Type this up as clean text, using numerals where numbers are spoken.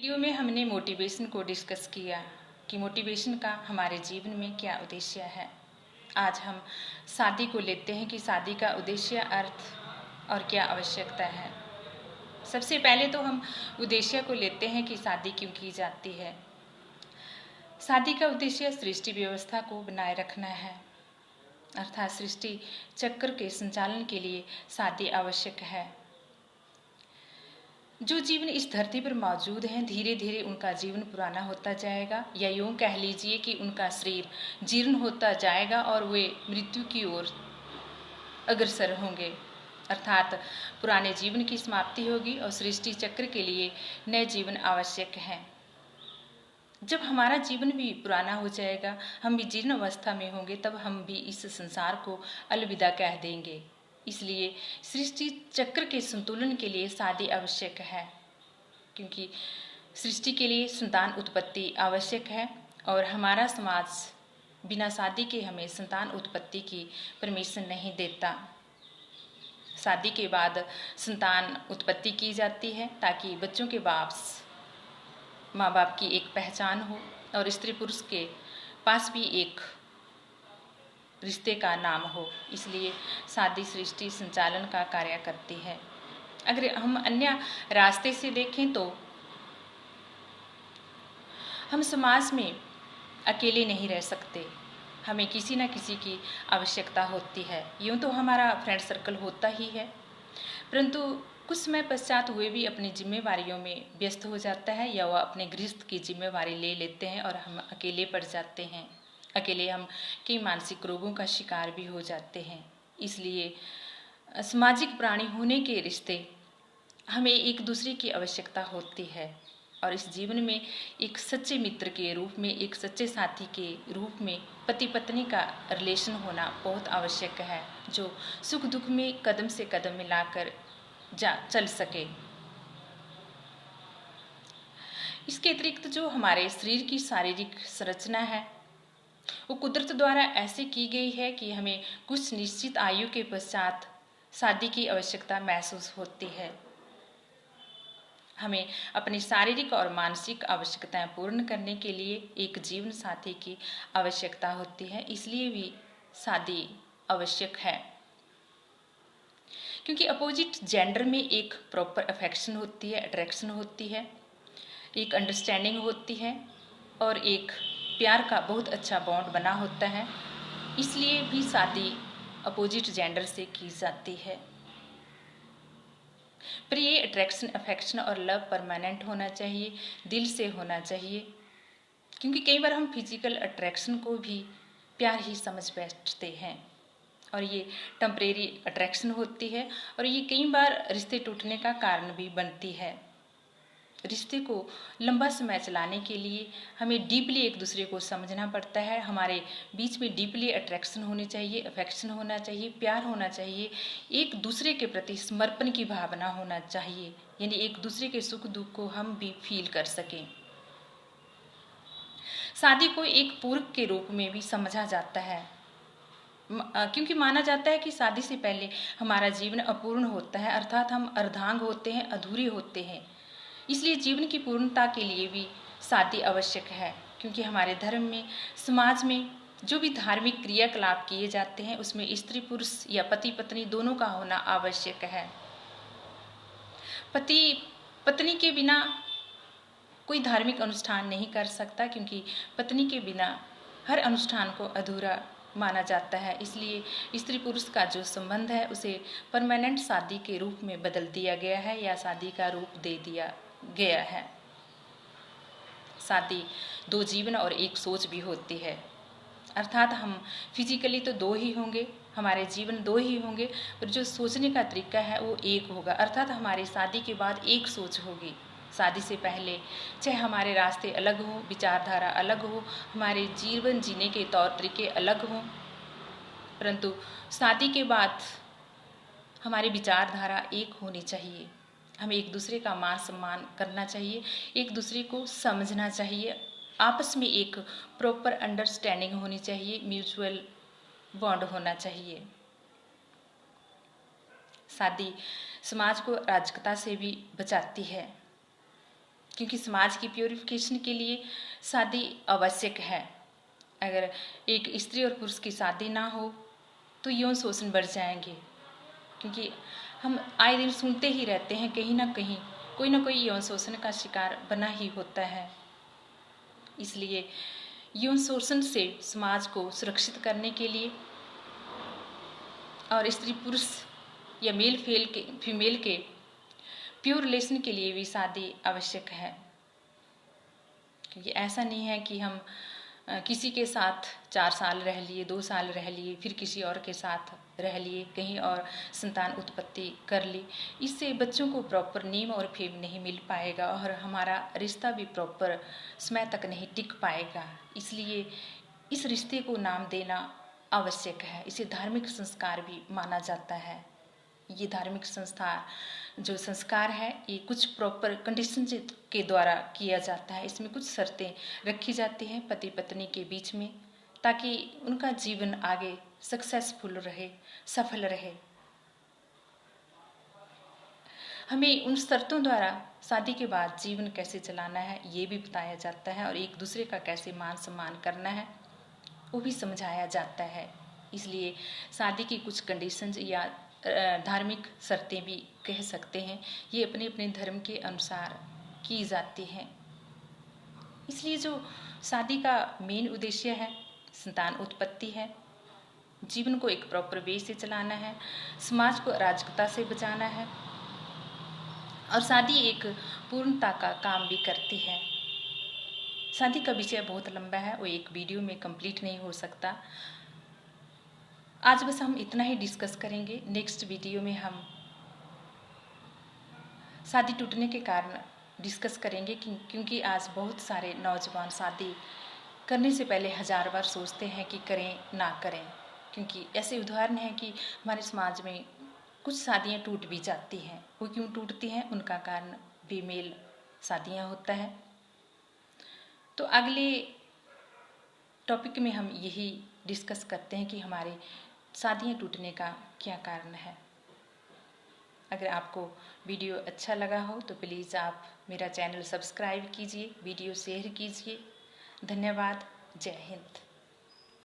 Video में हमने motivation को डिस्कस किया कि मोटिवेशन का हमारे जीवन में क्या उद्देश्य है। आज हम शादी को लेते हैं कि शादी का उद्देश्य, अर्थ और क्या आवश्यकता है। सबसे पहले तो हम उद्देश्य को लेते हैं कि शादी क्यों की जाती है। शादी का उद्देश्य सृष्टि व्यवस्था को बनाए रखना है, अर्थात सृष्टि चक्र के संचालन के लिए शादी आवश्यक है। जो जीवन इस धरती पर मौजूद हैं, धीरे धीरे उनका जीवन पुराना होता जाएगा, या यूं कह लीजिए कि उनका शरीर जीर्ण होता जाएगा और वे मृत्यु की ओर अग्रसर होंगे, अर्थात पुराने जीवन की समाप्ति होगी और सृष्टि चक्र के लिए नए जीवन आवश्यक है। जब हमारा जीवन भी पुराना हो जाएगा, हम भी जीर्ण अवस्था में होंगे, तब हम भी इस संसार को अलविदा कह देंगे। इसलिए सृष्टि चक्र के संतुलन के लिए शादी आवश्यक है, क्योंकि सृष्टि के लिए संतान उत्पत्ति आवश्यक है और हमारा समाज बिना शादी के हमें संतान उत्पत्ति की परमिशन नहीं देता। शादी के बाद संतान उत्पत्ति की जाती है ताकि बच्चों के माँ बाप की एक पहचान हो और स्त्री पुरुष के पास भी एक रिश्ते का नाम हो। इसलिए शादी सृष्टि संचालन का कार्य करती है। अगर हम अन्य रास्ते से देखें तो हम समाज में अकेले नहीं रह सकते, हमें किसी न किसी की आवश्यकता होती है। यूँ तो हमारा फ्रेंड सर्कल होता ही है, परंतु कुछ समय पश्चात वे भी अपनी जिम्मेवारियों में व्यस्त हो जाता है, या वह अपने गृहस्थ की जिम्मेवारी ले लेते हैं और हम अकेले पड़ जाते हैं। अकेले हम कई मानसिक रोगों का शिकार भी हो जाते हैं। इसलिए सामाजिक प्राणी होने के रिश्ते हमें एक दूसरे की आवश्यकता होती है, और इस जीवन में एक सच्चे मित्र के रूप में, एक सच्चे साथी के रूप में पति पत्नी का रिलेशन होना बहुत आवश्यक है, जो सुख दुख में कदम से कदम मिलाकर चल सके। इसके अतिरिक्त जो हमारे शरीर की शारीरिक संरचना है, वो कुदरत द्वारा ऐसे की गई है कि हमें कुछ निश्चित आयु के पश्चात शादी की आवश्यकता महसूस होती है। हमें अपनी शारीरिक और मानसिक आवश्यकताएं पूर्ण करने के लिए एक जीवन साथी की आवश्यकता होती है। इसलिए भी शादी आवश्यक है, क्योंकि अपोजिट जेंडर में एक प्रॉपर अफेक्शन होती है, अट्रैक्शन होती है, एक अंडरस्टैंडिंग होती है और एक प्यार का बहुत अच्छा बॉन्ड बना होता है। इसलिए भी शादी अपोजिट जेंडर से की जाती है। पर ये अट्रैक्शन, अफेक्शन और लव परमानेंट होना चाहिए, दिल से होना चाहिए, क्योंकि कई बार हम फिजिकल अट्रैक्शन को भी प्यार ही समझ बैठते हैं और ये टेम्परेरी अट्रैक्शन होती है, और ये कई बार रिश्ते टूटने का कारण भी बनती है। रिश्ते को लंबा समय चलाने के लिए हमें डीपली एक दूसरे को समझना पड़ता है। हमारे बीच में डीपली अट्रैक्शन होनी चाहिए, अफेक्शन होना चाहिए, प्यार होना चाहिए, एक दूसरे के प्रति समर्पण की भावना होना चाहिए, यानी एक दूसरे के सुख दुख को हम भी फील कर सकें। शादी को एक पूरक के रूप में भी समझा जाता है, क्योंकि माना जाता है कि शादी से पहले हमारा जीवन अपूर्ण होता है, अर्थात हम अर्धांग होते हैं, अधूरे होते हैं। इसलिए जीवन की पूर्णता के लिए भी शादी आवश्यक है, क्योंकि हमारे धर्म में, समाज में जो भी धार्मिक क्रियाकलाप किए जाते हैं, उसमें स्त्री पुरुष या पति पत्नी दोनों का होना आवश्यक है। पति पत्नी के बिना कोई धार्मिक अनुष्ठान नहीं कर सकता, क्योंकि पत्नी के बिना हर अनुष्ठान को अधूरा माना जाता है। इसलिए स्त्री पुरुष का जो संबंध है उसे परमानेंट शादी के रूप में बदल दिया गया है, या शादी का रूप दे दिया गया है। शादी दो जीवन और एक सोच भी होती है, अर्थात हम फिजिकली तो दो ही होंगे, हमारे जीवन दो ही होंगे, पर जो सोचने का तरीका है वो एक होगा, अर्थात हमारी शादी के बाद एक सोच होगी। शादी से पहले चाहे हमारे रास्ते अलग हों, विचारधारा अलग हो, हमारे जीवन जीने के तौर तरीके अलग हों, परंतु शादी के बाद हमारी विचारधारा एक होनी चाहिए। हमें एक दूसरे का मान सम्मान करना चाहिए, एक दूसरे को समझना चाहिए, आपस में एक प्रॉपर अंडरस्टैंडिंग होनी चाहिए, म्यूचुअल बॉन्ड होना चाहिए। शादी समाज को अराजकता से भी बचाती है, क्योंकि समाज की प्योरिफिकेशन के लिए शादी आवश्यक है। अगर एक स्त्री और पुरुष की शादी ना हो तो यौन शोषण बढ़ जाएंगे, क्योंकि हम आए दिन सुनते ही रहते हैं कहीं ना कहीं कोई ना कोई यौन शोषण का शिकार बना ही होता है। इसलिए यौन शोषण से समाज को सुरक्षित करने के लिए और स्त्री पुरुष या मेल फीमेल के प्योर रिलेशन के लिए भी शादी आवश्यक है। क्योंकि ऐसा नहीं है कि हम किसी के साथ 4 साल रह लिए, 2 साल रह लिए, फिर किसी और के साथ रह लिए, कहीं और संतान उत्पत्ति कर ली। इससे बच्चों को प्रॉपर नेम और फेम नहीं मिल पाएगा और हमारा रिश्ता भी प्रॉपर समय तक नहीं टिक पाएगा। इसलिए इस रिश्ते को नाम देना आवश्यक है। इसे धार्मिक संस्कार भी माना जाता है। ये धार्मिक जो संस्कार है ये कुछ प्रॉपर कंडीशन के द्वारा किया जाता है। इसमें कुछ शर्तें रखी जाती हैं पति पत्नी के बीच में, ताकि उनका जीवन आगे सक्सेसफुल रहे, सफल रहे। हमें उन शर्तों द्वारा शादी के बाद जीवन कैसे चलाना है ये भी बताया जाता है और एक दूसरे का कैसे मान सम्मान करना है वो भी समझाया जाता है। इसलिए शादी की कुछ कंडीशंस या धार्मिक शर्तें भी कह सकते हैं, ये अपने अपने धर्म के अनुसार की जाती हैं। इसलिए जो शादी का मेन उद्देश्य है संतान उत्पत्ति है, जीवन को एक प्रॉपर वे से चलाना है, समाज को अराजकता से बचाना है और शादी एक पूर्णता का काम भी करती है। शादी का विषय बहुत लंबा है, वो एक वीडियो में कंप्लीट नहीं हो सकता। आज बस हम इतना ही डिस्कस करेंगे। नेक्स्ट वीडियो में हम शादी टूटने के कारण डिस्कस करेंगे, क्योंकि आज बहुत सारे नौजवान शादी करने से पहले 1000 बार सोचते हैं कि करें ना करें। क्योंकि ऐसे उदाहरण हैं कि हमारे समाज में कुछ शादियां टूट भी जाती हैं। वो क्यों टूटती हैं, उनका कारण फीमेल शादियां होता है। तो अगले टॉपिक में हम यही डिस्कस करते हैं कि हमारे शादियां टूटने का क्या कारण है। अगर आपको वीडियो अच्छा लगा हो तो प्लीज़ आप मेरा चैनल सब्सक्राइब कीजिए, वीडियो शेयर कीजिए। धन्यवाद। जय हिंद।